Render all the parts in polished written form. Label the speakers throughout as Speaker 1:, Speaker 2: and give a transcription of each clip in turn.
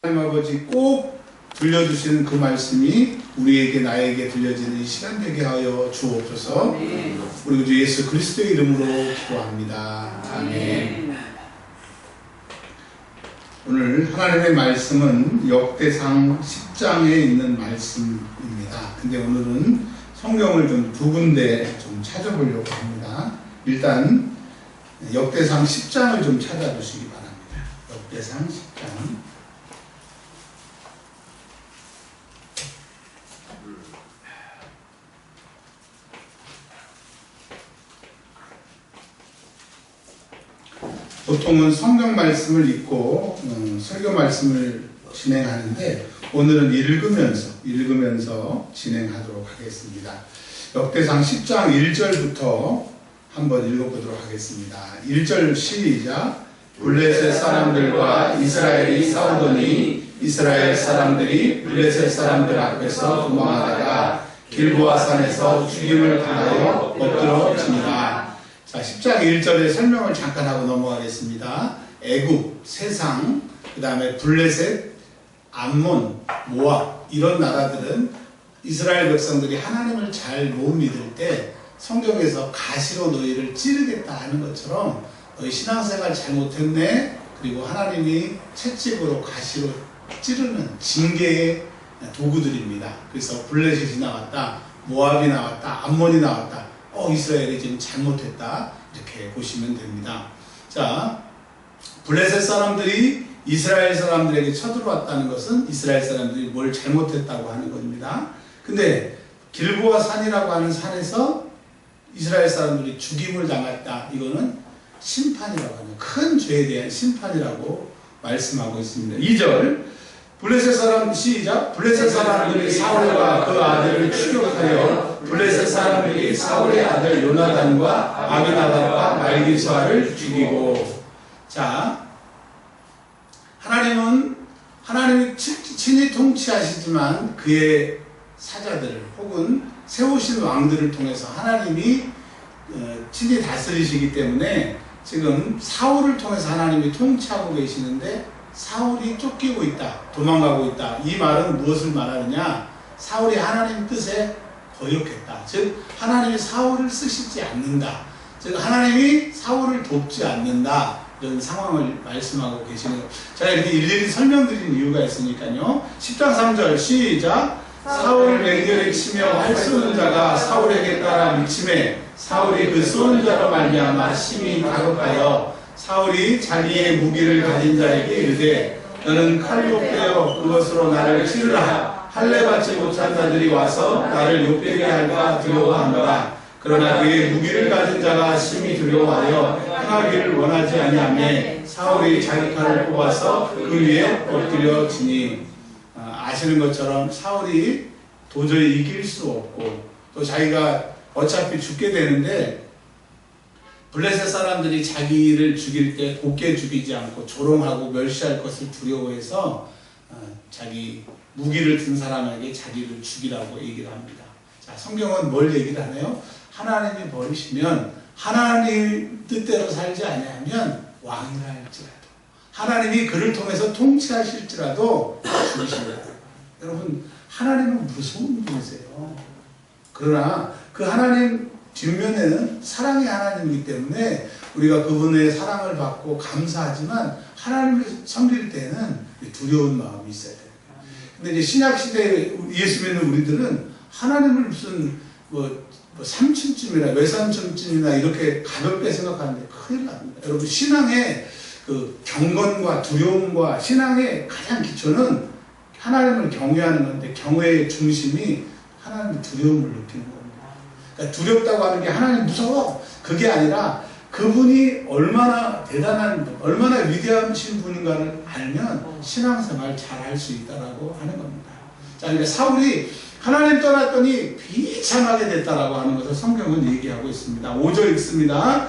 Speaker 1: 하나님 아버지 꼭 들려주시는 그 말씀이 우리에게 나에게 들려지는 이 시간 되게 하여 주옵소서. 우리 주 예수 그리스도의 이름으로 기도합니다. 아멘. 오늘 하나님의 말씀은 역대상 10장에 있는 말씀입니다. 근데 오늘은 성경을 좀 두 군데 좀 찾아보려고 합니다. 일단 역대상 10장을 좀 찾아주시기 바랍니다. 역대상 10장. 보통은 성경 말씀을 읽고 설교 말씀을 진행하는데 오늘은 읽으면서 진행하도록 하겠습니다. 역대상 10장 1절부터 한번 읽어보도록 하겠습니다. 1절 시작. 블레셋 사람들과 이스라엘이 싸우더니 이스라엘 사람들이 블레셋 사람들 앞에서 도망하다가 길보아 산에서 죽임을 당하여 엎드러지니라. 자, 10장 1절의 설명을 잠깐 하고 넘어가겠습니다. 애굽, 세상, 그 다음에 블레셋, 암몬, 모압 이런 나라들은 이스라엘 백성들이 하나님을 잘 못 믿을 때 성경에서 가시로 너희를 찌르겠다 하는 것처럼 너희 신앙생활 잘못했네, 그리고 하나님이 채찍으로 가시로 찌르는 징계의 도구들입니다. 그래서 블레셋이 나왔다, 모압이 나왔다, 암몬이 나왔다, 이스라엘이 지금 잘못했다, 이렇게 보시면 됩니다. 자, 블레셋 사람들이 이스라엘 사람들에게 쳐들어왔다는 것은 이스라엘 사람들이 뭘 잘못했다고 하는 겁니다. 근데 길보아 산이라고 하는 산에서 이스라엘 사람들이 죽임을 당했다, 이거는 심판이라고 하는 큰 죄에 대한 심판이라고 말씀하고 있습니다. 2절 블레셋 사람 시작. 블레셋 사람들이 사울과 그 아들을 추격하여 블레셋 사람들이 사울의 아들 요나단과 아비나답과 말기수아를 죽이고. 자, 하나님이 친히 통치하시지만 그의 사자들 혹은 세우신 왕들을 통해서 하나님이 친히 다스리시기 때문에 지금 사울을 통해서 하나님이 통치하고 계시는데 사울이 쫓기고 있다, 도망가고 있다. 이 말은 무엇을 말하느냐? 사울이 하나님 뜻에 거역했다. 즉 하나님이 사울을 쓰시지 않는다. 즉 하나님이 사울을 돕지 않는다. 이런 상황을 말씀하고 계시네요. 제가 이렇게 일일이 설명드린 이유가 있으니까요. 10장 3절 시작. 사울을 맹렬히 치며 활 쏘는 자가 사울에게 따라 미침해 사울이 그 쏘는 자로 말미암아 심히 다급하여 사울이 자기의 무기를 가진 자에게 이르되 너는 칼로 빼어 그것으로 나를 치르라. 할례 받지 못한 자들이 와서 나를 욕되게 할까 두려워하노라. 그러나 그의 무기를 가진 자가 심히 두려워하여 행하기를 원하지 아니하매 사울이 자기 칼을 뽑아서 그 위에 엎드려지니. 아시는 것처럼 사울이 도저히 이길 수 없고 또 자기가 어차피 죽게 되는데 블레셋 사람들이 자기를 죽일 때 곱게 죽이지 않고 조롱하고 멸시할 것을 두려워해서 자기 무기를 든 사람에게 자기를 죽이라고 얘기를 합니다. 자, 성경은 뭘 얘기를 하나요? 하나님이 버리시면 하나님 뜻대로 살지 아니하면 왕이라 할지라도 하나님이 그를 통해서 통치하실지라도 죽이시리라. 여러분, 하나님은 무서운 분이세요. 그러나 그 하나님 뒷면에는 사랑의 하나님이기 때문에 우리가 그분의 사랑을 받고 감사하지만 하나님을 섬길 때는 두려운 마음이 있어야 돼요. 근데 이제 신약시대에 예수 믿는 우리들은 하나님을 무슨 삼층쯤이나 외삼층쯤이나 이렇게 가볍게 생각하는데 큰일 납니다. 여러분, 신앙의 그 경건과 두려움과 신앙의 가장 기초는 하나님을 경외하는 건데 경외의 중심이 하나님의 두려움을 느끼는 겁니다. 그러니까 두렵다고 하는 게 하나님 무서워, 그게 아니라 그분이 얼마나 대단한 분, 얼마나 위대하신 분인가를 알면 신앙생활 잘 할 수 있다라고 하는 겁니다. 자, 그러니까 사울이 하나님 떠났더니 비참하게 됐다라고 하는 것을 성경은 얘기하고 있습니다. 5절 읽습니다.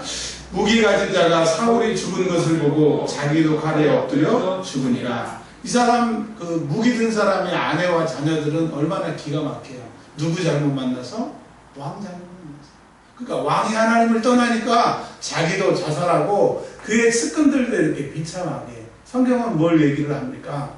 Speaker 1: 무기 가진 자가 사울이 죽은 것을 보고 자기도 칼에 엎드려 죽으니라. 이 사람, 그 무기 든 사람의 아내와 자녀들은 얼마나 기가 막혀요. 누구 잘못 만나서? 왕 잘못 만나서. 그러니까 왕이 하나님을 떠나니까 자기도 자살하고 그의 측근들도 이렇게 비참하게. 성경은 뭘 얘기를 합니까?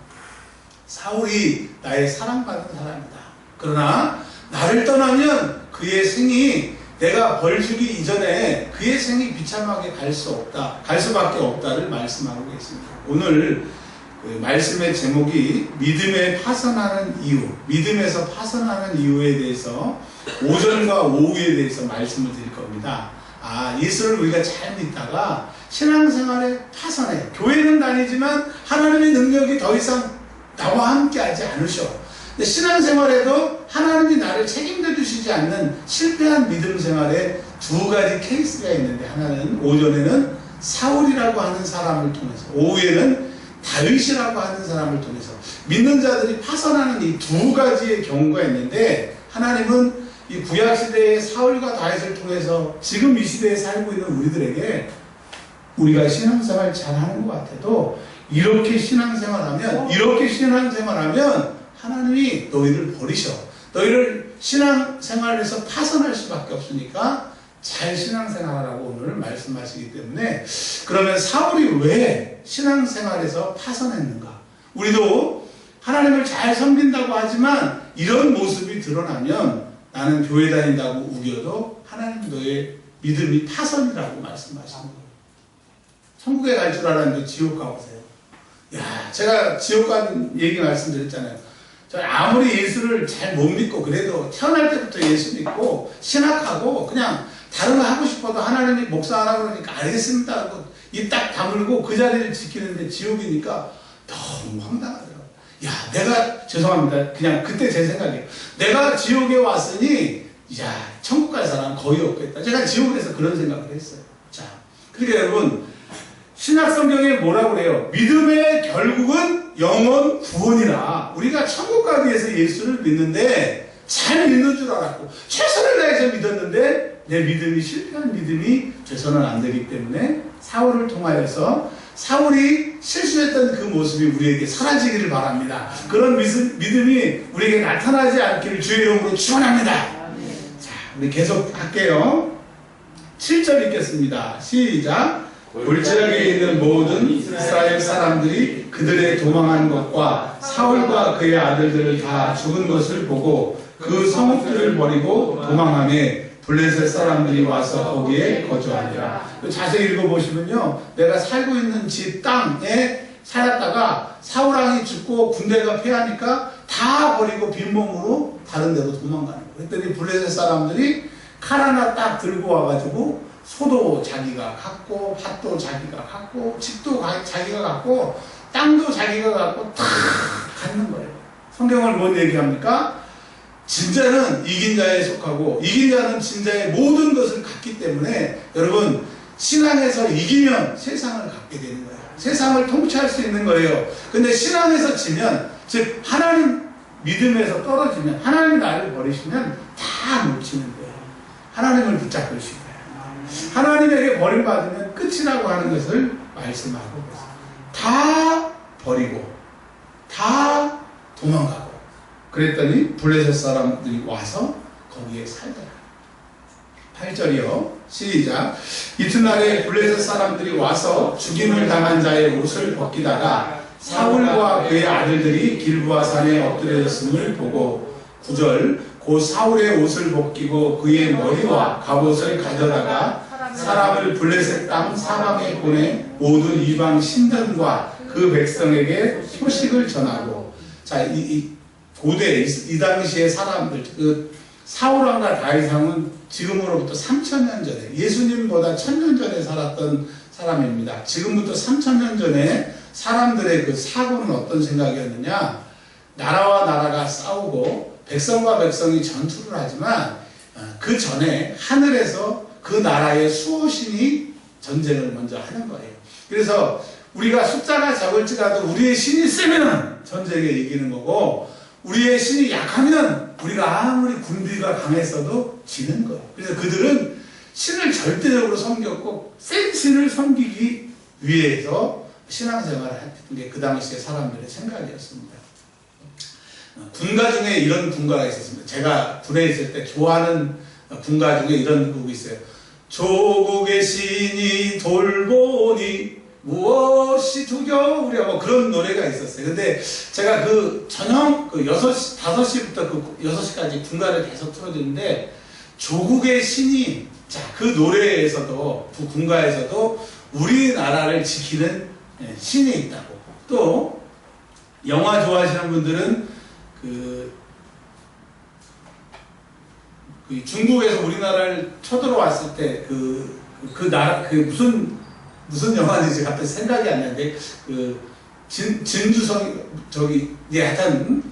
Speaker 1: 사울이 나의 사랑받은 사람이다. 그러나 나를 떠나면 그의 생이 내가 벌 주기 이전에 그의 생이 비참하게 갈 수밖에 없다를 말씀하고 계십니다. 오늘 그 말씀의 제목이 믿음에 파선하는 이유, 믿음에서 파선하는 이유에 대해서 오전과 오후에 대해서 말씀을 드릴 겁니다. 예수를 우리가 잘 믿다가 신앙생활에 파선해. 교회는 다니지만 하나님의 능력이 더 이상 나와 함께 하지 않으셔. 근데 신앙생활에도 하나님이 나를 책임져 주시지 않는 실패한 믿음 생활에 두 가지 케이스가 있는데, 하나는 오전에는 사울이라고 하는 사람을 통해서, 오후에는 다윗이라고 하는 사람을 통해서 믿는 자들이 파선하는 이 두 가지의 경우가 있는데, 하나님은 이 구약시대의 사울과 다윗을 통해서 지금 이 시대에 살고 있는 우리들에게 우리가 신앙생활 잘하는 것 같아도 이렇게 신앙생활하면 하나님이 너희를 버리셔. 너희를 신앙생활에서 파선할 수밖에 없으니까 잘 신앙생활하라고 오늘 말씀하시기 때문에, 그러면 사울이 왜 신앙생활에서 파선했는가? 우리도 하나님을 잘 섬긴다고 하지만 이런 모습이 드러나면 나는 교회 다닌다고 우겨도 하나님 너의 믿음이 파선이라고 말씀하시는 거예요. 천국에 갈 줄 알았는데 지옥 가보세요. 제가 지옥 가는 얘기 말씀드렸잖아요. 저 아무리 예수를 잘 못 믿고 그래도 태어날 때부터 예수 믿고 신학하고 그냥 다른 거 하고 싶어도 하나님이 목사하라고 그러니까 알겠습니다 하고 입 딱 다물고 그 자리를 지키는데 지옥이니까 너무 황당하더라고요. 내가 죄송합니다. 그냥 그때 제 생각이에요. 내가 지옥에 왔으니 천국 갈 사람 거의 없겠다. 제가 지옥에서 그런 생각을 했어요. 그러니까 여러분, 신약 성경에 뭐라고 그래요? 믿음의 결국은 영원 구원이라. 우리가 천국 가기 위해서 예수를 믿는데 잘 믿는 줄 알았고 최선을 다해서 믿었는데 내 믿음이 실패한 믿음이 돼서는 안 되기 때문에 사울을 통하여서 사울이 실수했던 그 모습이 우리에게 사라지기를 바랍니다. 그런 믿음이 우리에게 나타나지 않기를 주의 이름으로 축원합니다. 우리 계속 할게요. 7절 읽겠습니다. 시작. 골짜기에 있는 모든 이스라엘 사람들이 그들의 도망한 것과 사울과 그의 아들들을 다 죽은 것을 보고 그 성읍들을 버리고 도망하며 블레셋 사람들이 와서 거기에 거주하니라. 자세히 읽어보시면요, 내가 살고 있는 집 땅에 살았다가 사울왕이 죽고 군대가 패하니까 다 버리고 빈몸으로 다른 데로 도망가는 거예요. 그랬더니 블레셋 사람들이 칼 하나 딱 들고 와가지고 소도 자기가 갖고 밭도 자기가 갖고 집도 자기가 갖고 땅도 자기가 갖고 다 갖는 거예요. 성경을 뭔 얘기합니까? 진자는 이긴 자에 속하고 이긴 자는 진자의 모든 것을 갖기 때문에, 여러분, 신앙에서 이기면 세상을 갖게 되는 거예요. 세상을 통치할 수 있는 거예요. 근데 신앙에서 지면, 즉 하나님 믿음에서 떨어지면, 하나님이 나를 버리시면 다 놓치는 거예요. 하나님을 붙잡고 있어요. 하나님에게 버림받으면 끝이라고 하는 것을 말씀하고 있어요. 다 버리고 다 도망가고 그랬더니 블레셋 사람들이 와서 거기에 살더라. 8절이요. 시작. 이튿날에 블레셋 사람들이 와서 죽임을 당한 자의 옷을 벗기다가 사울과 그의 아들들이 길보아 산에 엎드려졌음을 보고, 9절. 곧 사울의 옷을 벗기고 그의 머리와 갑옷을 가져다가 사람을 블레셋 땅 사방에 보내 모든 이방 신전과 그 백성에게 소식을 전하고. 고대 이 당시의 사람들, 그 사울왕과 다윗왕은 지금으로부터 3000년 전에, 예수님보다 1000년 전에 살았던 사람입니다. 지금부터 3000년 전에 사람들의 그 사고는 어떤 생각이었느냐? 나라와 나라가 싸우고 백성과 백성이 전투를 하지만 그 전에 하늘에서 그 나라의 수호신이 전쟁을 먼저 하는 거예요. 그래서 우리가 숫자가 적을지라도 우리의 신이 세면 전쟁에 이기는 거고, 우리의 신이 약하면 우리가 아무리 군비가 강했어도 지는 거예요. 그래서 그들은 신을 절대적으로 섬겼고 센 신을 섬기기 위해서 신앙생활을 했던 게 그 당시의 사람들의 생각이었습니다. 군가 중에 이런 군가가 있었습니다. 제가 군에 있을 때 좋아하는 군가 중에 이런 곡이 있어요. 조국의 신이 돌보니 무엇이 두려우랴 뭐 그런 노래가 있었어요. 근데 제가 그 저녁 그 6시, 5시부터 그 6시까지 군가를 계속 틀어주는데 조국의 신이 자, 그 노래에서도 그 군가에서도 우리나라를 지키는 신이 있다고. 또 영화 좋아하시는 분들은 그 중국에서 우리나라를 쳐들어왔을 때 그 나라 그 무슨 영화인지 갑자기 생각이 안 나는데 진주성 저기 하여튼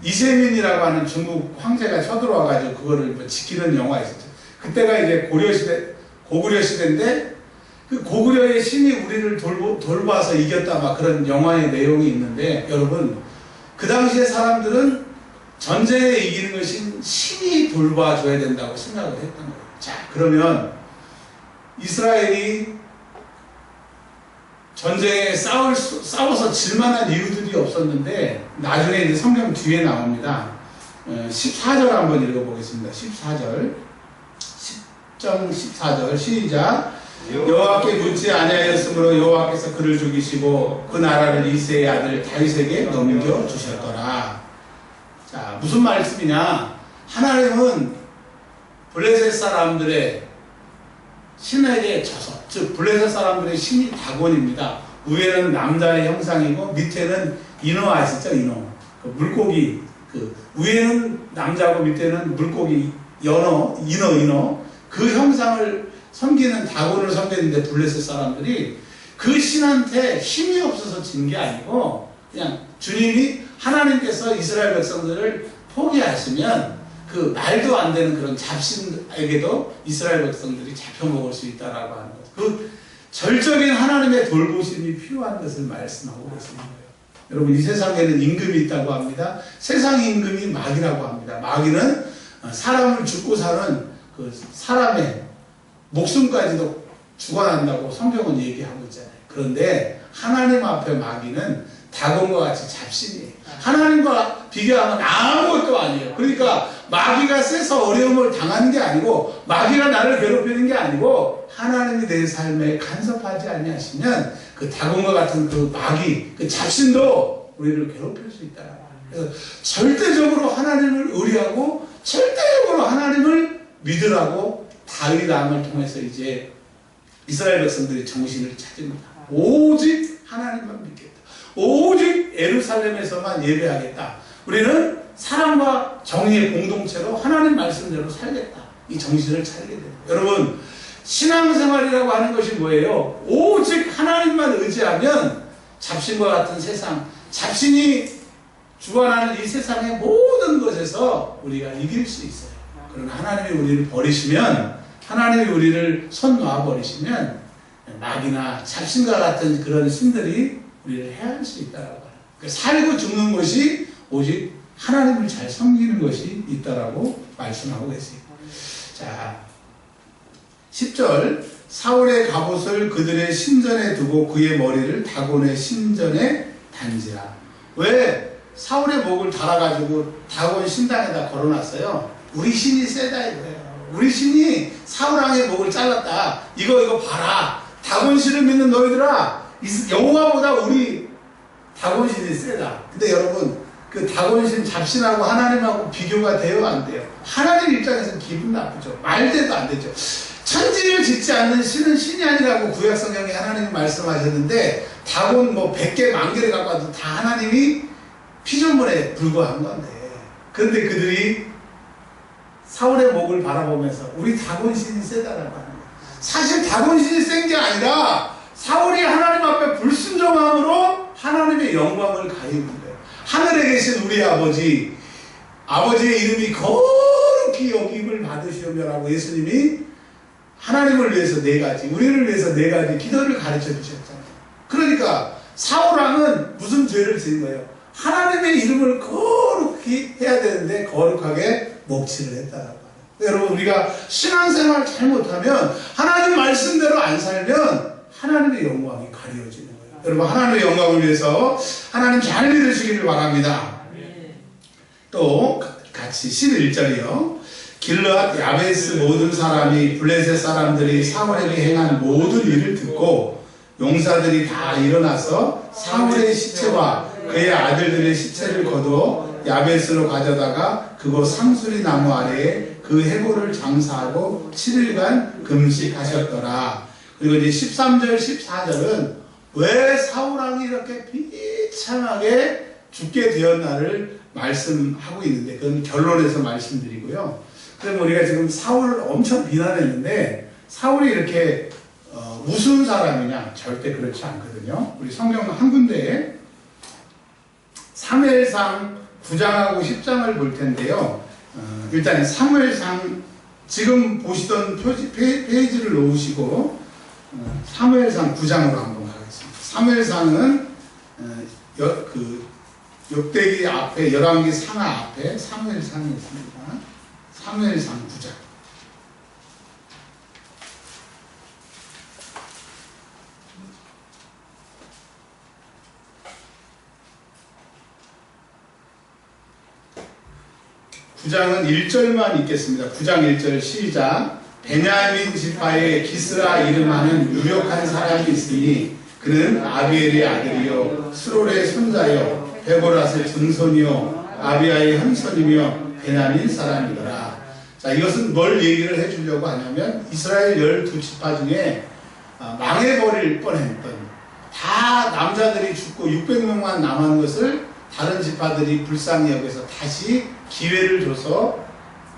Speaker 1: 이세민이라고 하는 중국 황제가 쳐들어와가지고 그거를 뭐 지키는 영화 있었죠. 그때가 이제 고구려 시대인데 그 고구려의 신이 우리를 돌봐서 이겼다 막 그런 영화의 내용이 있는데 여러분 그 당시에 사람들은 전쟁에 이기는 것이 신이 돌봐줘야 된다고 생각을 했던 거예요. 자, 그러면 이스라엘이 전쟁에 싸워서 질만한 이유들이 없었는데 나중에 이제 성경 뒤에 나옵니다. 14절 한번 읽어보겠습니다. 14절 10장 14절 시작. 여호와께 묻지 아니하였으므로 여호와께서 그를 죽이시고 그 나라를 이새의 아들 다윗에게 넘겨주셨더라. 자, 무슨 말씀이냐? 하나님은 블레셋 사람들의 신에게 져서, 즉 블레셋 사람들의 신이 다곤입니다. 위에는 남자의 형상이고 밑에는 인어 아시죠? 인어. 그 물고기. 그 위에는 남자고 밑에는 물고기 인어. 그 형상을 섬기는 다곤을 섬겼는데 블레셋 사람들이 그 신한테 힘이 없어서 진 게 아니고 그냥 주님이 하나님께서 이스라엘 백성들을 포기하시면 그 말도 안 되는 그런 잡신에게도 이스라엘 백성들이 잡혀먹을 수 있다라고 하는 것. 그 절적인 하나님의 돌보심이 필요한 것을 말씀하고 계시는 거예요. 여러분 이 세상에는 임금이 있다고 합니다. 세상 임금이 마귀라고 합니다. 마귀는 사람을 죽고 사는 그 사람의 목숨까지도 죽어난다고 성경은 얘기하고 있잖아요. 그런데 하나님 앞에 마귀는 다곤과 같이 잡신이에요. 하나님과 비교하면 아무것도 아니에요. 그러니까 마귀가 세서 어려움을 당하는 게 아니고 마귀가 나를 괴롭히는 게 아니고 하나님이 내 삶에 간섭하지 아니하시면 그 다곤과 같은 그 마귀, 그 잡신도 우리를 괴롭힐 수 있다. 그래서 절대적으로 하나님을 의뢰하고 절대적으로 하나님을 믿으라고 다윗 왕을 통해서 이제 이스라엘 백성들이 정신을 찾습니다. 오직 하나님만 믿겠다. 오직 예루살렘에서만 예배하겠다. 우리는 사랑과 정의의 공동체로 하나님 말씀대로 살겠다. 이 정신을 차리게 됩니다. 여러분 신앙생활이라고 하는 것이 뭐예요? 오직 하나님만 의지하면 잡신과 같은 세상, 잡신이 주관하는 이 세상의 모든 것에서 우리가 이길 수 있어요. 그러나 하나님이 우리를 버리시면, 하나님이 우리를 손 놔버리시면 마귀나 잡신과 같은 그런 신들이 우리를 해할 수 있다라고 해요. 그러니까 살고 죽는 것이 오직 하나님을 잘 섬기는 것이 있다라고 말씀하고 계세요. 자, 10절 사울의 갑옷을 그들의 신전에 두고 그의 머리를 다곤의 신전에 단지라. 왜 사울의 목을 달아가지고 다곤 신당에다 걸어놨어요? 우리 신이 세다 이거예요. 우리 신이 사울왕의 목을 잘랐다. 이거 봐라. 다곤 신을 믿는 너희들아, 여호와보다 우리 다곤 신이 세다. 근데 여러분 그 다곤 신 잡신하고 하나님하고 비교가 돼요, 안 돼요? 하나님 입장에서는 기분 나쁘죠. 말대도 안 되죠. 천지를 짓지 않는 신은 신이 아니라고 구약 성경에 하나님이 말씀하셨는데 다곤 뭐 100개, 10,000개를 갖고 와도 다 하나님이 피조물에 불과한 건데, 그런데 그들이 사울의 목을 바라보면서 우리 다곤 신이 세다라고 하는 거예요. 사실 다곤 신이 센 게 아니라 사울이 하나님 앞에 불순종함으로 하나님의 영광을 가리는 거예요. 하늘에 계신 우리 아버지의 이름이 거룩히 여김을 받으시오며라고 예수님이 하나님을 위해서 4가지, 우리를 위해서 4가지 기도를 가르쳐 주셨잖아요. 그러니까 사울왕은 무슨 죄를 지은 거예요? 하나님의 이름을 거룩히 해야 되는데 거룩하게 먹칠을 했다라고 해요. 여러분 우리가 신앙생활 잘못하면 하나님 말씀대로 안 살면 하나님의 영광이 가려지는 거예요. 여러분 하나님의 영광을 위해서 하나님 잘 믿으시기를 바랍니다. 또 같이 11절이요. 길르앗 야베스 모든 사람이 블레셋 사람들이 사울에게 행한 모든 일을 듣고 용사들이 다 일어나서 사울의 시체와 그의 아들들의 시체를 거두어 야베스로 가져다가 그곳 상수리 나무 아래에 그 해골을 장사하고 7일간 금식하셨더라. 그리고 이제 13절 14절은 왜 사울왕이 이렇게 비참하게 죽게 되었나를 말씀하고 있는데, 그건 결론에서 말씀드리고요. 그럼 우리가 지금 사울을 엄청 비난했는데 사울이 이렇게 우스운 사람이냐? 절대 그렇지 않거든요. 우리 성경 한 군데에 사무엘상 9장하고 10장을 볼 텐데요. 일단 사무엘상 지금 보시던 페이지를 놓으시고 사무엘상 9장으로 한번 가겠습니다. 사무엘상은 역대기 앞에 열왕기 상하 앞에 사무엘상이 있습니다. 사무엘상 9장. 구장은 1절만 읽겠습니다. 9장 1절 시작. 베냐민 지파의 기스라 이름하는 유력한 사람이 있으니 그는 아비엘의 아들이요 스롤의 손자요 베고라스의 증손이요 아비아의 현손이며 베냐민 사람이더라. 자, 이것은 뭘 얘기를 해주려고 하냐면 이스라엘 12지파 중에 망해버릴 뻔했던, 다 남자들이 죽고 600명만 남은 것을 다른 지파들이 불쌍히 여겨서 다시 기회를 줘서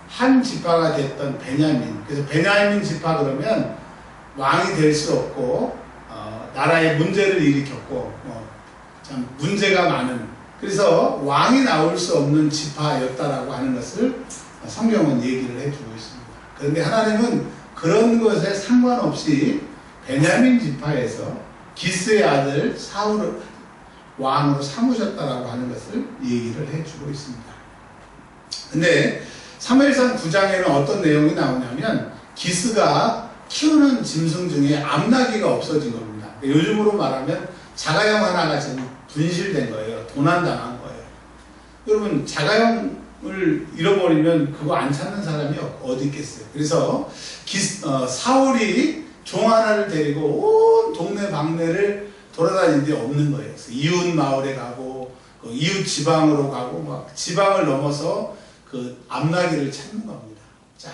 Speaker 1: 한 지파가 됐던 베냐민. 그래서 베냐민 지파 그러면 왕이 될 수 없고 나라에 문제를 일으켰고 참 문제가 많은, 그래서 왕이 나올 수 없는 지파였다라고 하는 것을 성경은 얘기를 해주고 있습니다. 그런데 하나님은 그런 것에 상관없이 베냐민 지파에서 기스의 아들 사울을 왕으로 삼으셨다라고 하는 것을 얘기를 해주고 있습니다. 근데 사무엘상 9장에는 어떤 내용이 나오냐면 기스가 키우는 짐승 중에 암나귀가 없어진 겁니다. 요즘으로 말하면 자가용 하나가 지금 분실된 거예요. 도난당한 거예요. 여러분, 자가용을 잃어버리면 그거 안 찾는 사람이 어디 있겠어요. 그래서 사울이 종 하나를 데리고 온 동네 방네를 돌아다니는데 없는 거예요. 그래서 이웃 마을에 가고 이웃 지방으로 가고 막 지방을 넘어서 그 암나귀를 찾는 겁니다. 자,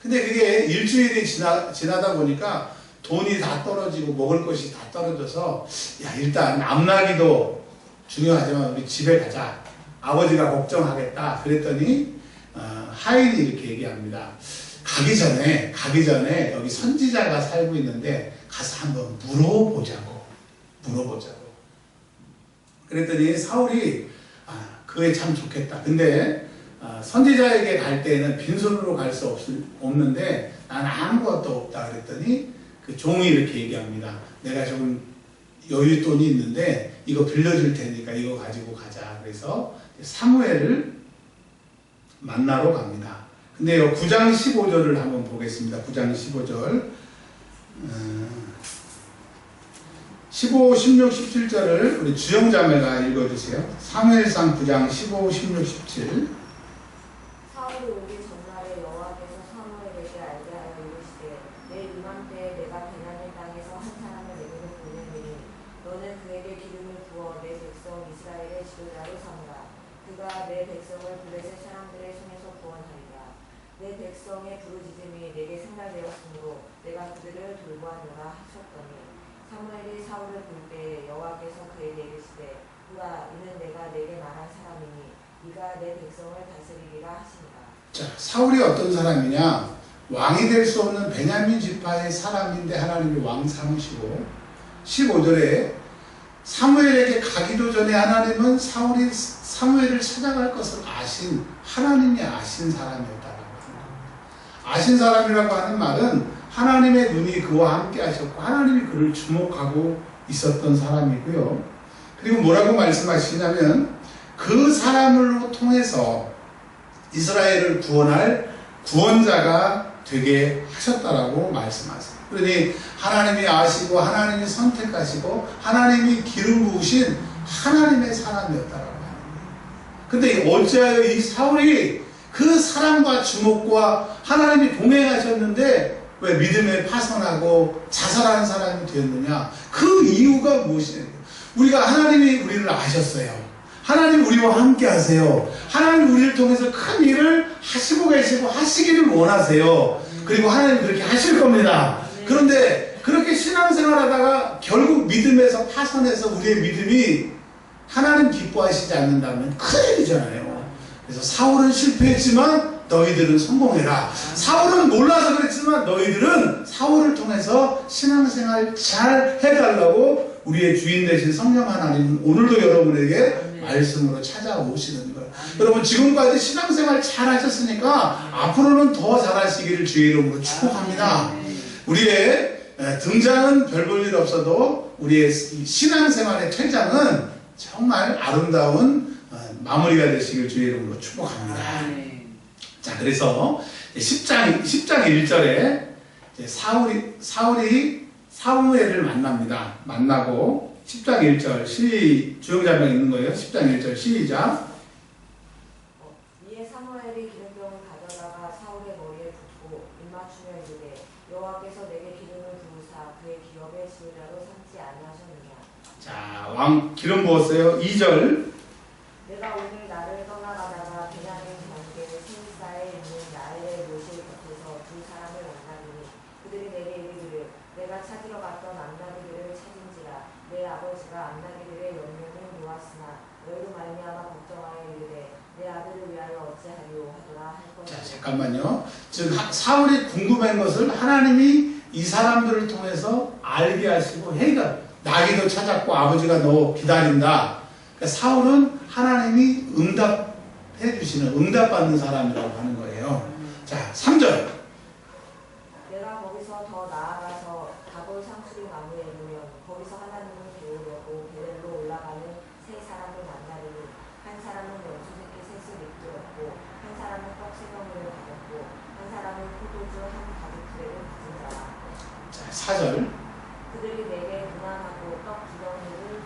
Speaker 1: 근데 그게 일주일이 지나다 보니까 돈이 다 떨어지고 먹을 것이 다 떨어져서 야, 일단 암나귀도 중요하지만 우리 집에 가자. 아버지가 걱정하겠다. 그랬더니 하인이 이렇게 얘기합니다. 가기 전에 여기 선지자가 살고 있는데 가서 한번 물어보자고. 그랬더니 사울이 그게 참 좋겠다. 근데 선지자에게 갈 때에는 빈손으로 갈 수 없는데 난 아무것도 없다. 그랬더니 그 종이 이렇게 얘기합니다. 내가 좀 여윳돈이 있는데 이거 빌려줄 테니까 이거 가지고 가자. 그래서 사무엘을 만나러 갑니다. 근데 9장 15절을 한번 보겠습니다. 9장 15절 15, 16, 17절을 우리 주영자매가 읽어주세요. 사무엘상 9장 15, 16, 17.
Speaker 2: 사울이 오기 전날에 여호와께서 사무엘에게 알게 하여 이르시되 내일 이맘때에 내가 베냐민 땅에서 한 사람을 내게로 보내리니 너는 그에게 기름을 부어 내 백성 이스라엘의 지도자로 삼으라. 그가 내 백성을 블레셋 사람들의 손에서 구원하리라. 내 백성의 부르짖음이 내게 생각되었으므로 내가 그들을 돌보았노라 하셨더니 사무엘이 사울을 볼 때에 여호와께서 그에게 이르시되 보라 이는 내가 내게 말한 사람이니 네가 내 백성을 다스리리라 하시니라.
Speaker 1: 자, 사울이 어떤 사람이냐? 왕이 될 수 없는 베냐민 지파의 사람인데 하나님이 왕 삼으시고 15절에 사무엘에게 가기도 전에 하나님은 사울이 사무엘을 찾아갈 것을 하나님이 아신 사람이었다라고 하는 겁니다. 아신 사람이라고 하는 말은 하나님의 눈이 그와 함께 하셨고 하나님이 그를 주목하고 있었던 사람이고요. 그리고 뭐라고 말씀하시냐면 그 사람을 통해서 이스라엘을 구원할 구원자가 되게 하셨다라고 말씀하세요. 그러니 하나님이 아시고 하나님이 선택하시고 하나님이 기름 부으신 하나님의 사람이었다라고 하는 거예요. 근데 어찌하여 이 사울이 그 사랑과 주목과 하나님이 동행하셨는데 왜 믿음에 파선하고 자살하는 사람이 되었느냐? 그 이유가 무엇이냐? 우리가 하나님이 우리를 아셨어요. 하나님 우리와 함께 하세요. 하나님 우리를 통해서 큰 일을 하시고 계시고 하시기를 원하세요. 그리고 하나님 그렇게 하실 겁니다. 그런데 그렇게 신앙생활 하다가 결국 믿음에서 파선해서 우리의 믿음이 하나님 기뻐하시지 않는다면 큰일이잖아요. 그래서 사울은 실패했지만 너희들은 성공해라. 사울은 몰라서 그랬지만 너희들은 사울을 통해서 신앙생활 잘 해달라고 우리의 주인 되신 성령 하나님은 오늘도 여러분에게 말씀으로 찾아오시는 거예요. 여러분 지금까지 신앙생활 잘 하셨으니까 앞으로는 더 잘하시기를 주의 이름으로 축복합니다. 우리의 등장은 별 볼 일 없어도 우리의 신앙생활의 퇴장은 정말 아름다운 마무리가 되시길 주의 이름으로 축복합니다. 자, 그래서 10장 1절에 사울이 사무엘을 만납니다. 만나고 10장 1절 주영자명 있는 거예요. 10장 1절 시작.
Speaker 2: 이에 사무엘이 기름병을 가져다가 사울의 머리에 붓고 입맞추며 이르되 여호와께서 내게 기름을 부으사 그의 기업의 지도자로 삼지 아니하셨느냐.
Speaker 1: 자, 왕 기름 부었어요. 2절.
Speaker 2: 내가 오늘 나를 떠나가다가 베냐민 경계 스미사에 있는 나엘의 묘실 곁에서 두 사람을 만나니 그들이 내게 이르기를 내가 찾으러 갔던 암나기들을 찾은지라 내 아버지가 암나기들의 연명을 놓았으나 너희로 말미암아 걱정하여 이르되 내 아들을 위하여 어찌하리오 하더라 할 것이다.
Speaker 1: 자, 잠깐만요. 즉 사울이 궁금한 것을 하나님이 이 사람들을 통해서 알게 하시고 해가 나귀도 찾았고 아버지가 너 기다린다. 그러니까 사울은 하나님이 응답해 주시는 응답받는 사람이라고 하는 거예요. 자, 3절.
Speaker 2: 내가 거기서 더 나아가서 다볼 상수리 나무에 이르면 거기서 하나님을 배우려고 베델로 올라가는 세 사람을 만나리니 한 사람은 염소새끼 셋을 이끌었고 한 사람은 떡새덩이를 가졌고 한 사람은 포도주 한 가죽트레를 가진 자라.
Speaker 1: 자, 4절.
Speaker 2: 그들이 내게 무난하고 떡 두 덩이를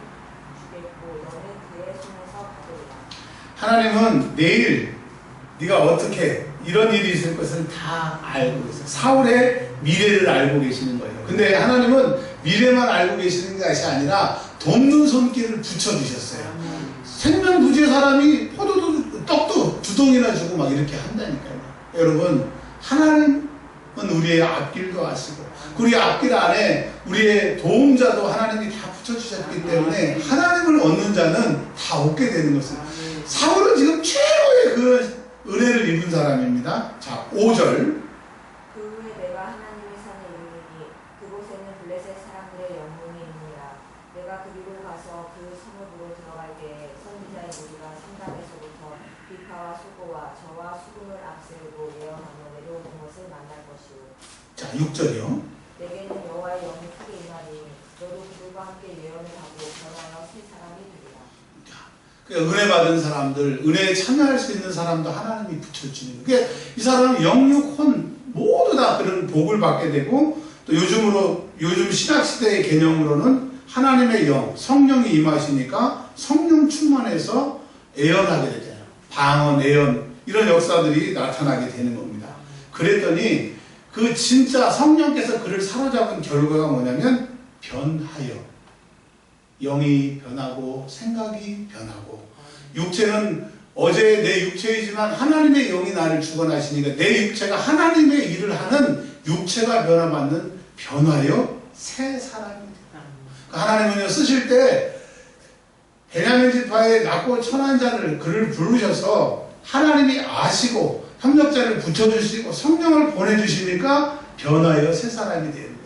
Speaker 2: 주겠고 너는 그의 손에서 받으리라.
Speaker 1: 하나님은 내일 네가 어떻게 이런 일이 있을 것을 다 알고 계세요. 사울의 미래를 알고 계시는 거예요. 근데 하나님은 미래만 알고 계시는 것이 아니라 돕는 손길을 붙여주셨어요. 생명부지의 사람이 포도도 떡도 두 덩이나 주고 막 이렇게 한다니까요. 여러분 하나님은 우리의 앞길도 아시고 우리 앞길 안에 우리의 도움자도 하나님이 다 붙여주셨기 때문에 하나님을 얻는 자는 다 얻게 되는 것입니다. 사울은 지금 최고의 그 은혜를 입은 사람입니다. 자, 5절.
Speaker 2: 그 후에 내가 하나님의 산에 이르니 그곳에는 블레셋 사람들의 영문이 있느니라. 내가 그리로 가서 그 성읍으로 들어갈 때에 선지자의 무리가 성당에서부터 비파와 수고와 저와 수금을 앞세우고 예언하며 내려오는 것을 만날 것이오.
Speaker 1: 자, 6절이요.
Speaker 2: 내게는 여호와의 영이 크게 임하리니 너도 그들과 함께 예언을 하고 변하여 세 사람이 되리라.
Speaker 1: 은혜 받은 사람들, 은혜에 참여할 수 있는 사람도 하나님이 붙여주는 거예요. 이 사람은 영육, 혼 모두 다 그런 복을 받게 되고 또 요즘 신학시대의 개념으로는 하나님의 영, 성령이 임하시니까 성령 충만해서 예언하게 되잖아요. 방언, 예언 이런 역사들이 나타나게 되는 겁니다. 그랬더니 그 진짜 성령께서 그를 사로잡은 결과가 뭐냐면 변하여 영이 변하고 생각이 변하고 육체는 어제 내 육체이지만 하나님의 영이 나를 주관하시니까 내 육체가 하나님의 일을 하는 육체가 변화받는 변화여 새 사람이 된다. 그러니까 하나님은 쓰실 때 베냐민 지파의 낮고 천한 자를 그를 부르셔서 하나님이 아시고 협력자를 붙여주시고 성령을 보내주시니까 변화여 새 사람이 되는 거예요.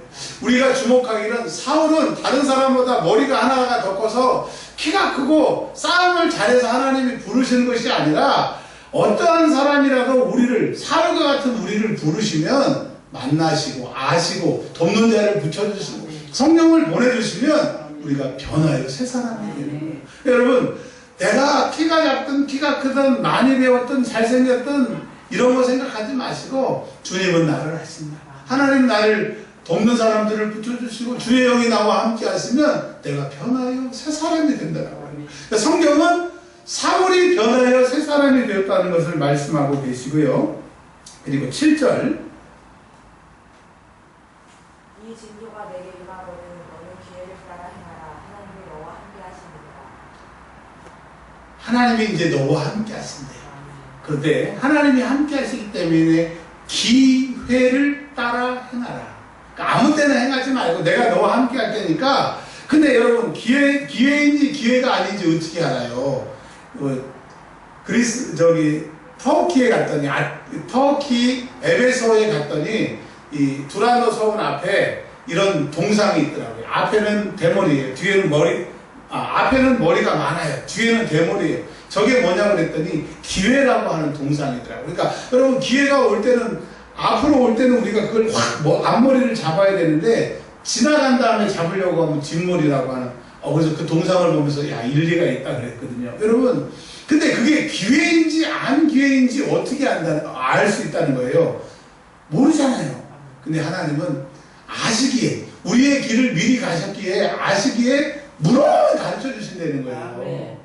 Speaker 1: 우리가 주목하기는 사울은 다른 사람보다 머리가 하나가 더 커서 키가 크고 싸움을 잘해서 하나님이 부르시는 것이 아니라 어떠한 사람이라도 우리를 사울과 같은 우리를 부르시면 만나시고 아시고 돕는 자를 붙여주시고 성령을 보내주시면 우리가 변화여 새 사람이 되는 거예요. 여러분 내가 키가 작든 키가 크든 많이 배웠든 잘생겼든 이런 거 생각하지 마시고 주님은 나를 하신다. 하나님 나를 돕는 사람들을 붙여주시고 주의 영이 나와 함께 하시면 내가 변하여 새 사람이 된다고 합니다. 성경은 사울이 변하여 새 사람이 사람이 되었다는 것을 말씀하고 계시고요. 그리고 7절
Speaker 2: 이 징조가 내게 임하거든 너는 기회를 따라 행하라 하나님이 너와 함께 하시느니라.
Speaker 1: 하나님이 이제 너와 함께 하신대요. 그런데 하나님이 함께 하시기 때문에 기회를 따라 행하라. 그러니까 아무 때나 행하지 말고 내가 너와 함께 할 테니까. 근데 여러분 기회인지 기회가 아닌지 어떻게 알아요? 터키에 갔더니 터키 에베소에 갔더니 이 두란노 서원 앞에 이런 동상이 있더라고요. 앞에는 대머리예요. 뒤에는 앞에는 머리가 많아요. 뒤에는 대머리예요. 저게 뭐냐고 그랬더니 기회라고 하는 동상이더라고요. 그러니까 여러분 기회가 올 때는 앞으로 올 때는 우리가 그걸 확 앞머리를 잡아야 되는데 지나간 다음에 잡으려고 하면 뒷머리라고 하는 그래서 그 동상을 보면서 야 일리가 있다 그랬거든요. 여러분 근데 그게 기회인지 안 기회인지 어떻게 알 수 있다는 거예요. 모르잖아요. 근데 하나님은 아시기에 우리의 길을 미리 가셨기에 아시기에 물어보면 가르쳐 주신다는 거예요.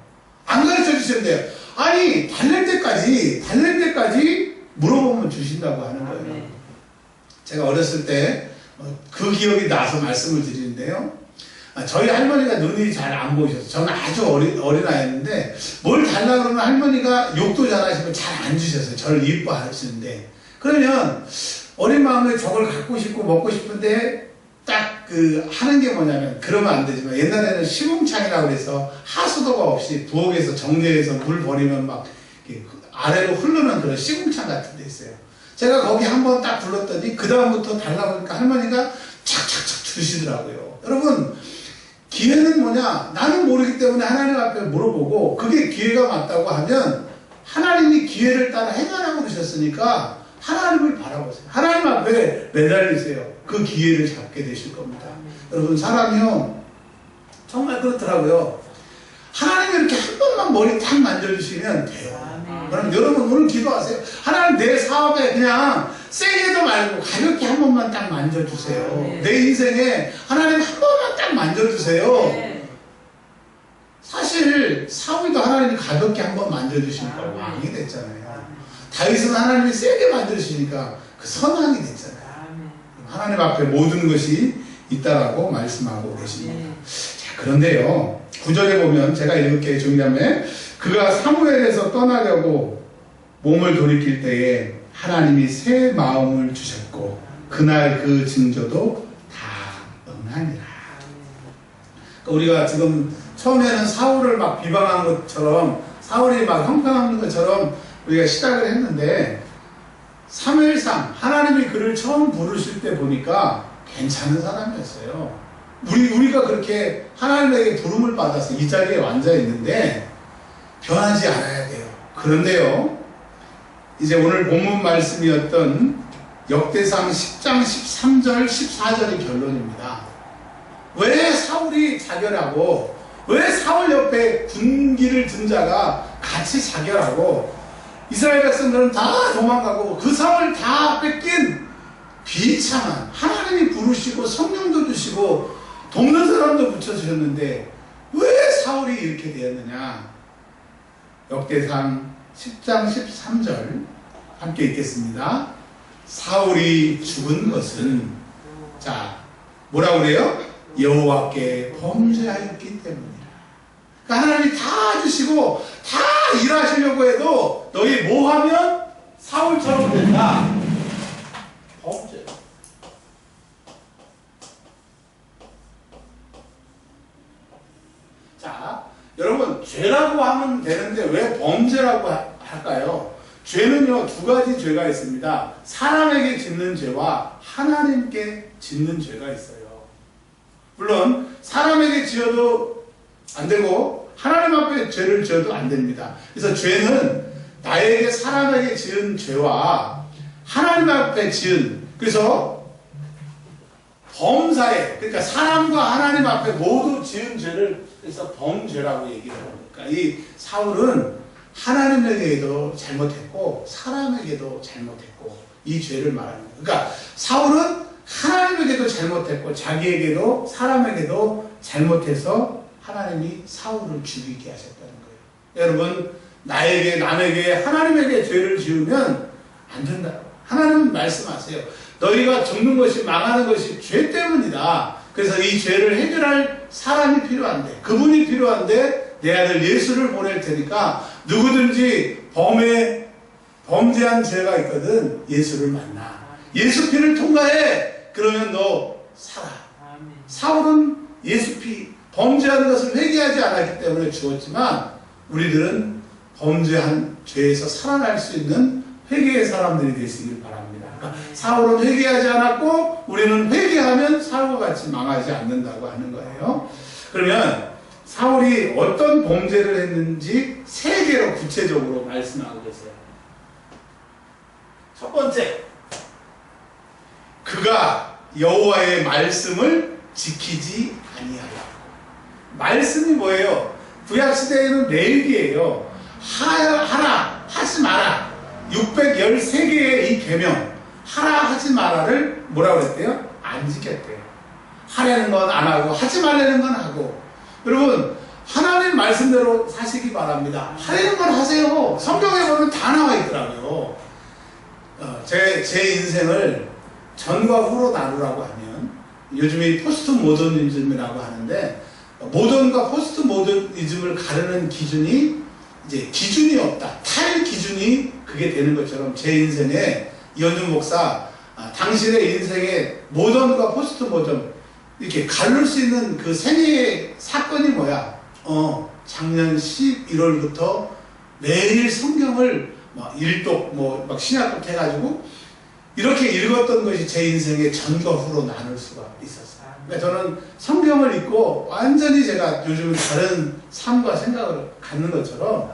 Speaker 1: 안 가르쳐 주신대요. 아니 달랠 때까지 물어보면 주신다고 하는 거예요. 제가 어렸을 때 그 기억이 나서 말씀을 드리는데요. 저희 할머니가 눈이 잘 안 보이셔서 저는 아주 어린아이였는데 뭘 달라고 그러면 할머니가 욕도 잘하시고 잘 안 주셨어요. 저를 이뻐하시는데 그러면 어린 마음에 저걸 갖고 싶고 먹고 싶은데 딱 하는 게 뭐냐면 그러면 안 되지만 옛날에는 시궁창이라고 해서 하수도가 없이 부엌에서 정제해서 물 버리면 막 아래로 흐르는 그런 시궁창 같은 데 있어요. 제가 거기 한번 딱 불렀더니 그 다음부터 달라고 하니까 할머니가 착착착 주시더라고요. 여러분 기회는 뭐냐? 나는 모르기 때문에 하나님 앞에 물어보고 그게 기회가 맞다고 하면 하나님이 기회를 따라 행하라고 그러셨으니까 하나님을 바라보세요. 하나님 앞에 매달리세요. 그 기회를 잡게 되실 겁니다. 여러분 사람이요 정말 그렇더라고요. 하나님이 이렇게 한 번만 머리 딱 만져주시면 돼요. 그럼 여러분 오늘 기도하세요. 하나님 내 사업에 그냥 세게도 말고 가볍게 한 번만 딱 만져주세요. 내 인생에 하나님 한 번만 딱 만져주세요. 사실 사울도 하나님이 가볍게 한 번 만져주시니까 왕이 됐잖아요. 다윗은 하나님이 세게 만져주시니까 그 선왕이 됐잖아요. 하나님 앞에 모든 것이 있다라고 말씀하고 계십니다. 자, 그런데요 9절에 보면 제가 읽을게요. 종이라면 그가 사무엘에서 떠나려고 몸을 돌이킬 때에 하나님이 새 마음을 주셨고 그날 그 징조도 다 응하니라. 그러니까 우리가 지금 처음에는 사울을 막 비방한 것처럼 사울이 막 형평하는 것처럼 우리가 시작을 했는데 사무엘상 하나님이 그를 처음 부르실 때 보니까 괜찮은 사람이었어요. 우리가 그렇게 하나님에게 부름을 받아서 이 자리에 앉아 있는데 변하지 않아야 돼요. 그런데요 이제 오늘 본문 말씀이었던 역대상 10장 13절 14절이 결론입니다. 왜 사울이 자결하고 왜 사울 옆에 군기를 든 자가 같이 자결하고 이스라엘 백성들은 다 도망가고 그 사울 다 뺏긴 비참한 하나님이 부르시고 성령도 주시고 돕는 사람도 붙여주셨는데 왜 사울이 이렇게 되었느냐. 역대상 10장 13절 함께 읽겠습니다. 사울이 죽은 것은 자 뭐라고 그래요? 여호와께 범죄하였기 때문이라. 그러니까 하나님이 다 주시고 다 일하시려고 해도 너희 뭐하면 사울처럼 된다. 범죄. 자 여러분 죄라고 하면 되는데 왜 범죄라고 할까요? 죄는요 두 가지 죄가 있습니다. 사람에게 짓는 죄와 하나님께 짓는 죄가 있어요. 물론 사람에게 지어도 안 되고 하나님 앞에 죄를 지어도 안 됩니다. 그래서 죄는 나에게 사람에게 지은 죄와 하나님 앞에 지은 그래서 범사에 그러니까 사람과 하나님 앞에 모두 지은 죄를 그래서 범죄라고 얘기를 합니다. 그러니까 이 사울은 하나님에게도 잘못했고 사람에게도 잘못했고 이 죄를 말하는 거예요. 그러니까 사울은 하나님에게도 잘못했고 자기에게도 사람에게도 잘못해서 하나님이 사울을 죽이게 하셨다는 거예요. 여러분 나에게, 남에게, 하나님에게 죄를 지으면 안 된다. 하나님은 말씀하세요. 너희가 죽는 것이, 망하는 것이 죄 때문이다. 그래서 이 죄를 해결할 사람이 필요한데, 그분이 필요한데 내 아들 예수를 보낼 테니까 누구든지 범죄한 죄가 있거든 예수를 만나. 예수 피를 통과해. 그러면 너 살아. 사울은 예수 피, 범죄하는 것을 회개하지 않았기 때문에 죽었지만 우리들은 범죄한 죄에서 살아날 수 있는 회개의 사람들이 되시길 바랍니다. 그러니까 사울은 회개하지 않았고 우리는 회개하면 사울과 같이 망하지 않는다고 하는 거예요. 그러면 사울이 어떤 범죄를 했는지 세 개로 구체적으로 말씀하고 계세요. 첫 번째, 그가 여호와의 말씀을 지키지 아니하였고. 말씀이 뭐예요? 구약시대에는 레위기예요. 하라, 하지 마라. 613개의 이 계명, 하라, 하지 마라를 뭐라고 했대요? 안 지켰대요. 하려는 건 안 하고 하지 말라는 건 하고. 여러분, 하나님 말씀대로 사시기 바랍니다. 하려는 건 하세요. 성경에 보면 다 나와 있더라고요. 제 인생을 전과 후로 나누라고 하면, 요즘에 포스트 모더니즘이라고 하는데, 모던과 포스트 모더니즘을 가르는 기준이 이제 기준이 없다. 탈 기준이 그게 되는 것처럼 제 인생에 이현준 목사, 당신의 인생에 모던과 포스트 모던 이렇게 가를 수 있는 그 생애의 사건이 뭐야? 작년 11월부터 매일 성경을 막 일독, 막 신약독 해가지고 이렇게 읽었던 것이 제 인생의 전과 후로 나눌 수가 있었어요. 그러니까 저는 성경을 읽고 완전히 제가 요즘 다른 삶과 생각을 갖는 것처럼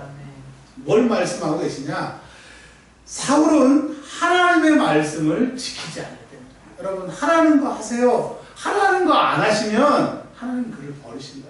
Speaker 1: 뭘 말씀하고 계시냐? 사울은 하나님의 말씀을 지키지 않을 때입니다. 여러분, 하라는 거 하세요. 하라는 거 안 하시면 하나님 그를 버리신다.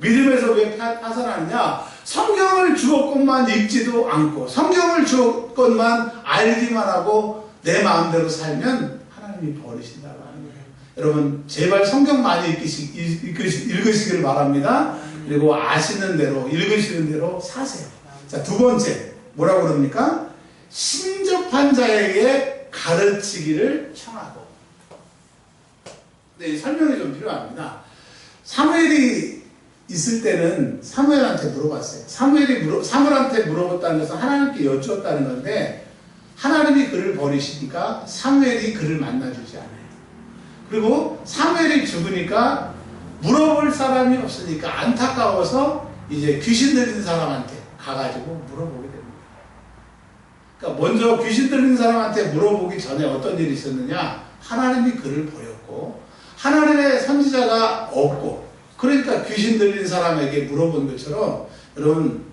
Speaker 1: 믿음에서 왜 파산하느냐? 성경을 주었건만 읽지도 않고 성경을 주었건만 알기만 하고 내 마음대로 살면 하나님이 버리신다고 하는 거예요. 여러분, 제발 성경 많이 읽으시길 바랍니다. 그리고 아시는 대로, 읽으시는 대로 사세요. 자, 두 번째, 뭐라고 그럽니까? 신접한 자에게 가르치기를 청하고. 네, 설명이 좀 필요합니다. 사무엘이 있을 때는 사무엘한테 물어봤어요. 사무엘한테 물어봤다는 것은 하나님께 여쭈었다는 건데, 하나님이 그를 버리시니까 사무엘이 그를 만나주지 않아요. 그리고 사무엘이 죽으니까 물어볼 사람이 없으니까 안타까워서 이제 귀신 들린 사람한테 가가지고 물어보게 됩니다. 그러니까 먼저 귀신 들린 사람한테 물어보기 전에 어떤 일이 있었느냐? 하나님이 그를 버렸고 하나님의 선지자가 없고, 그러니까 귀신 들린 사람에게 물어본 것처럼, 여러분,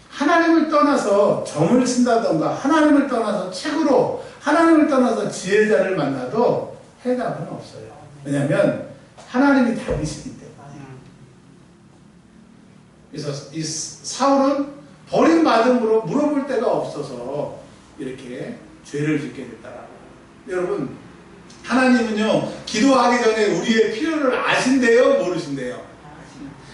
Speaker 1: 하나님을 떠나서 점을 쓴다던가 하나님을 떠나서 책으로, 하나님을 떠나서 지혜자를 만나도 해답은 없어요. 왜냐하면 하나님이 답이시기 때문에. 그래서 이 사울은 버림받음으로 물어볼 데가 없어서 이렇게 죄를 짓게 됐다라고. 여러분, 하나님은요, 기도하기 전에 우리의 필요를 아신대요, 모르신대요?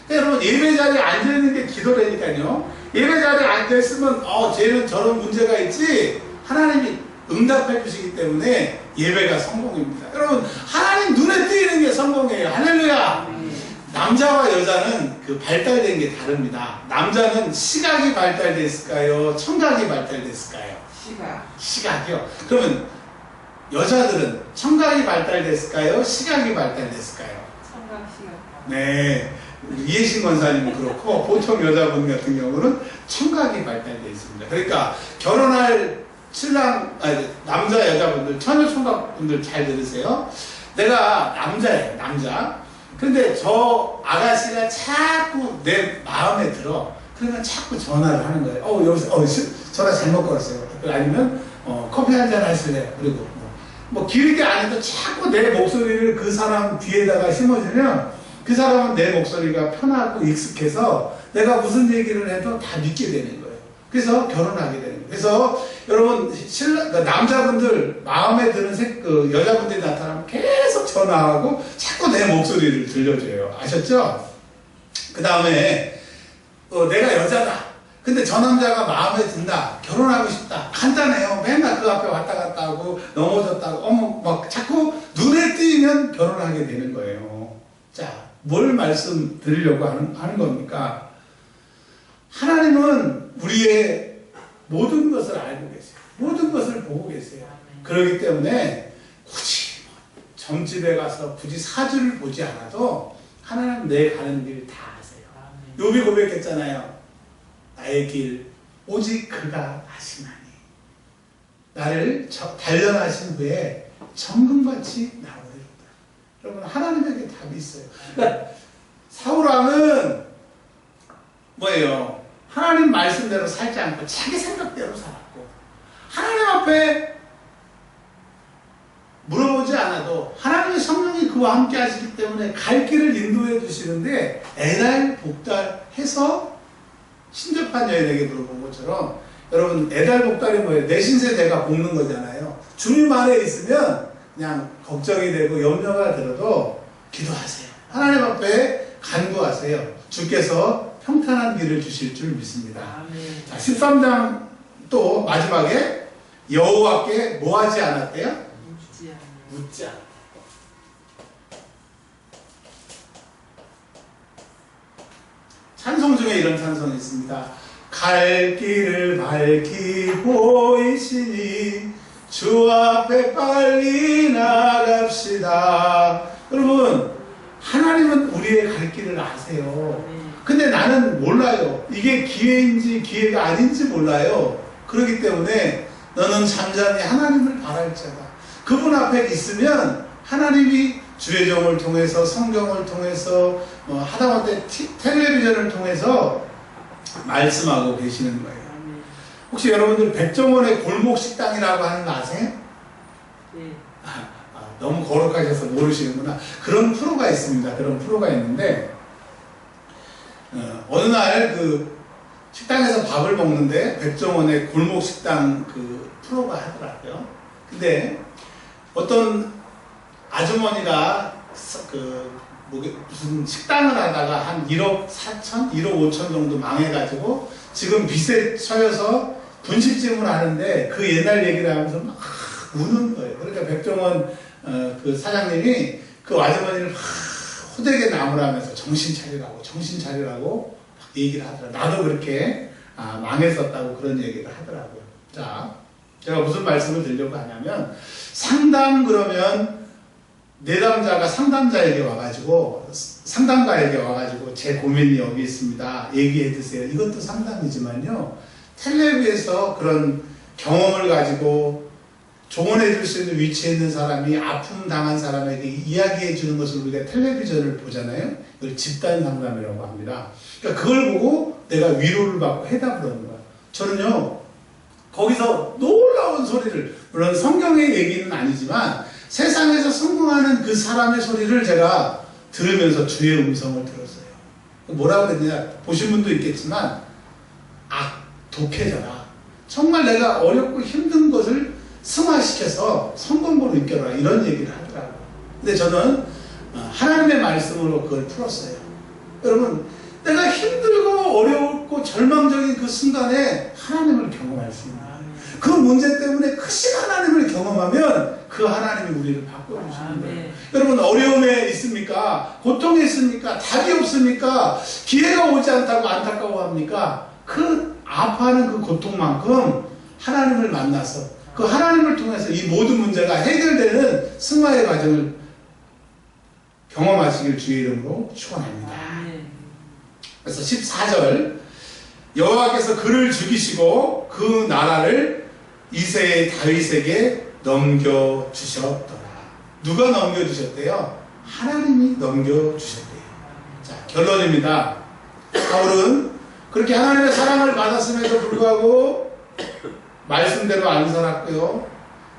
Speaker 1: 그러니까 여러분, 예배 자리에 앉아있는 게 기도라니까요. 예배 자리에 앉아있으면 쟤는 저런 문제가 있지, 하나님이 응답해 주시기 때문에 예배가 성공입니다. 여러분, 하나님 눈에 띄는 게 성공이에요. 할렐루야. 남자와 여자는 그 발달된 게 다릅니다. 남자는 시각이 발달됐을까요? 청각이 발달됐을까요? 시각이요. 그러면 여자들은 청각이 발달됐을까요? 시각이 발달됐을까요?
Speaker 2: 시각.
Speaker 1: 네. 이해신 권사님은 그렇고, 보통 여자분 같은 경우는 청각이 발달되어 있습니다. 그러니까 결혼할 남자 여자분들, 처녀 총각분들 잘 들으세요. 내가 남자예요, 남자. 근데 저 아가씨가 자꾸 내 마음에 들어. 그러면 자꾸 전화를 하는 거예요. 여기서 전화 잘못 걸었어요. 아니면 커피 한잔 하실래요? 그리고 뭐 길게 안 해도 자꾸 내 목소리를 그 사람 귀에다가 심어주면 그 사람은 내 목소리가 편하고 익숙해서 내가 무슨 얘기를 해도 다 믿게 되는 거예요. 그래서 결혼하게 되는 거예요. 그래서 여러분, 남자분들 마음에 드는 여자분들이 나타나면 계속 전화하고 자꾸 내 목소리를 들려줘요. 아셨죠? 그 다음에 내가 여자다. 근데 저 남자가 마음에 든다, 결혼하고 싶다, 간단해요. 맨날 그 앞에 왔다 갔다 하고 넘어졌다고 어머 막 자꾸 눈에 띄면 결혼하게 되는 거예요. 자, 뭘 말씀드리려고 하는 겁니까? 하나님은 우리의 모든 것을 알고 계세요. 모든 것을 보고 계세요. 그렇기 때문에 굳이 점집에 가서 굳이 사주를 보지 않아도 하나님 내 가는 길 다 아세요. 욥이 고백했잖아요. 나의 길 오직 그가 아시나니 나를 단련하신 후에 정금같이 나오리로다. 여러분, 하나님에게 답이 있어요. 그러니까 사울왕은 뭐예요? 하나님 말씀대로 살지 않고 자기 생각대로 살았고, 하나님 앞에 물어보지 않아도 하나님의 성령이 그와 함께 하시기 때문에 갈 길을 인도해 주시는데 애달복달해서 신접한 여인에게 물어본 것처럼, 여러분, 애달복달이 뭐예요? 내 신세 내가 볶는 거잖아요. 주님 안에 있으면 그냥 걱정이 되고 염려가 들어도 기도하세요. 하나님 앞에 간구하세요. 주께서 평탄한 길을 주실 줄 믿습니다. 자, 13장 또 마지막에 여호와께 뭐 하지 않았대요? 묻지 않았대요. 찬송 중에 이런 찬송이 있습니다. 갈 길을 밝히 보이시니 주 앞에 빨리 나갑시다. 여러분, 하나님은 우리의 갈 길을 아세요. 근데 나는 몰라요. 이게 기회인지 기회가 아닌지 몰라요. 그렇기 때문에 너는 잠잠히 하나님을 바랄지어다. 그분 앞에 있으면 하나님이 주의 종을 통해서, 성경을 통해서, 하다못해 텔레비전을 통해서 말씀하고 계시는 거예요. 혹시 여러분들 백종원의 골목식당이라고 하는 거 아세요? 네. 너무 거룩하셔서 모르시는구나. 그런 프로가 있습니다. 그런 프로가 있는데, 어느 날 그 식당에서 밥을 먹는데 백종원의 골목식당 그 프로가 하더라고요. 근데 어떤 아주머니가 무슨 식당을 하다가 한 1억 4천, 1억 5천 정도 망해가지고 지금 빚에 처해서 분식집을 하는데 그 옛날 얘기를 하면서 막 우는 거예요. 그러니까 백종원 그 사장님이 그 아주머니를 호되게 나무라면서 정신 차리라고 막 얘기를 하더라고요. 나도 그렇게 망했었다고 그런 얘기를 하더라고요. 자, 제가 무슨 말씀을 드리려고 하냐면, 상담 그러면 내담자가 상담가에게 와가지고 제 고민이 여기 있습니다. 얘기해 주세요. 이것도 상담이지만요, 텔레비에서 그런 경험을 가지고 조언해 줄 수 있는 위치에 있는 사람이 아픔 당한 사람에게 이야기해 주는 것을 우리가 텔레비전을 보잖아요. 이걸 집단 상담이라고 합니다. 그러니까 그걸 보고 내가 위로를 받고 해답을 하는 거야. 저는요, 거기서 놀라운 소리를, 물론 성경의 얘기는 아니지만 세상에서 성공하는 그 사람의 소리를 제가 들으면서 주의 음성을 들었어요. 뭐라고 그랬냐, 보신 분도 있겠지만, 독해져라. 정말 내가 어렵고 힘든 것을 승화시켜서 성공으로 이끌어라. 이런 얘기를 하더라고요. 근데 저는 하나님의 말씀으로 그걸 풀었어요. 여러분, 내가 힘들고 어렵고 절망적인 그 순간에 하나님을 경험할 수 있는 거예요. 그 문제 때문에 크신 하나님을 경험하면 그 하나님이 우리를 바꿔주시는 거예요. 여러분, 어려움에 있습니까? 고통에 있습니까? 답이 없습니까? 기회가 오지 않다고 안타까워합니까? 그 아파하는 그 고통만큼 하나님을 만나서 그 하나님을 통해서 이 모든 문제가 해결되는 승화의 과정을 경험하시길 주의 이름으로 축원합니다. 그래서 14절, 여호와께서 그를 죽이시고 그 나라를 이새의 다윗에게 넘겨주셨더라. 누가 넘겨주셨대요? 하나님이 넘겨주셨대요. 자, 결론입니다. 사울은 그렇게 하나님의 사랑을 받았음에도 불구하고 말씀대로 안 살았고요.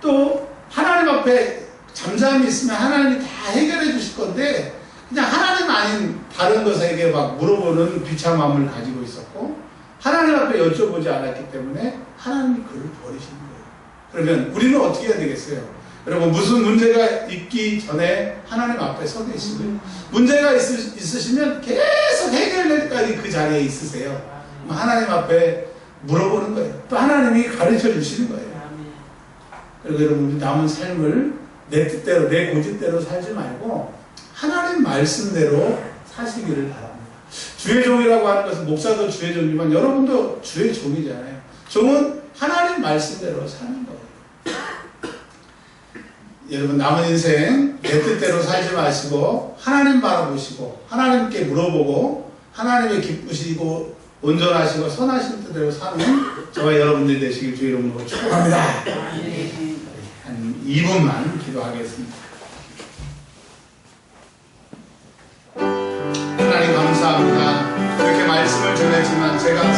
Speaker 1: 또 하나님 앞에 잠잠히 있으면 하나님이 다 해결해 주실 건데 그냥 하나님 아닌 다른 것에게 막 물어보는 비참함을 가지고 있었고, 하나님 앞에 여쭤보지 않았기 때문에 하나님이 그를 버리시는 거예요. 그러면 우리는 어떻게 해야 되겠어요? 여러분, 무슨 문제가 있기 전에 하나님 앞에 서 계시고요. 문제가 있으시면 계속 해결될 때까지 그 자리에 있으세요. 하나님 앞에 물어보는 거예요. 또 하나님이 가르쳐 주시는 거예요. 그리고 여러분, 우리 남은 삶을 내 뜻대로, 내 고집대로 살지 말고 하나님 말씀대로 사시기를 바랍니다. 주의 종이라고 하는 것은 목사도 주의 종이지만 여러분도 주의 종이잖아요. 종은 하나님 말씀대로 사는 거예요. 여러분, 남은 인생 내 뜻대로 살지 마시고 하나님 바라보시고 하나님께 물어보고 하나님의 기쁘시고 온전하시고 선하신 뜻대로 사는 저와 여러분들이 되시길 주의 이름으로 축복합니다. 한 2분만 기도하겠습니다. 하나님 감사합니다. 이렇게 말씀을 전했지만 제가